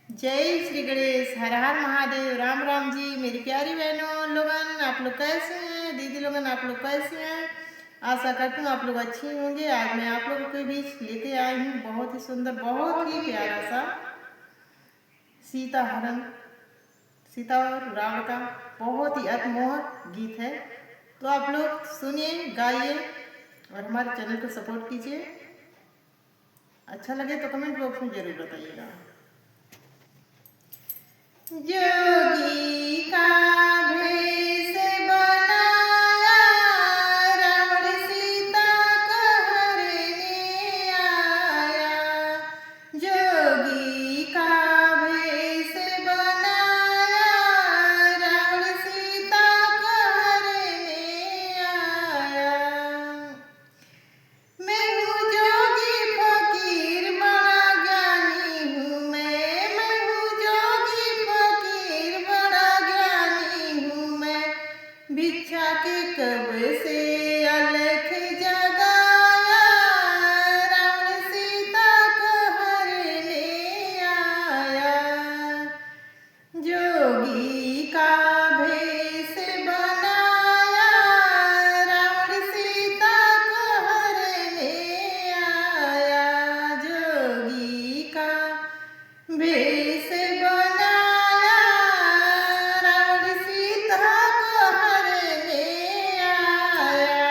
जय श्री गणेश। हर हर महादेव। राम राम जी। मेरी प्यारी बहनों लोगन, आप लोग कैसे हैं? दीदी लोगन, आप लोग कैसे हैं? आशा करती हूँ आप लोग अच्छी होंगे। आज मैं आप लोगों के बीच लेते आई हूँ बहुत ही सुंदर, बहुत ही प्यारा सा सीता हरण, सीता और रावण का बहुत ही अतमोहक गीत है। तो आप लोग सुनिए, गाइए और हमारे चैनल को सपोर्ट कीजिए। अच्छा लगे तो कमेंट बॉक्स में जरूर बताइएगा। जोगी का भेष बनाया, रावण सीता को हरने आया। जोगी का भेष बनाया, रावण सीता को हरने आया। मैं हूँ जोगी फकीर बड़ा ज्ञानी हूँ मैं हूँ जोगी फकीर बड़ा ज्ञानी हूँ मैं। भिक्षा के कब से अलख जगाया, रावण सीता को हरने आया। जोगी का भेष बनाया, रावण सीता को हरने आया। जोगी का भेष बनाया, रावण सीता को हरने आया।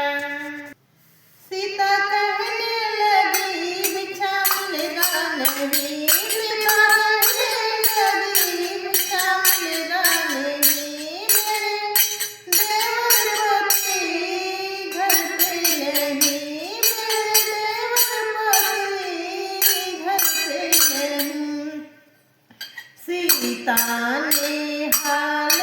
सीता कहने लगी भिक्षा मिलेगा नहीं, सीता कहने लगी भिक्षा मिलेगा नहीं। मेरे देवर पति घर पे नहीं, मेरे देवर पति घर पे नहीं। सीता ने हाल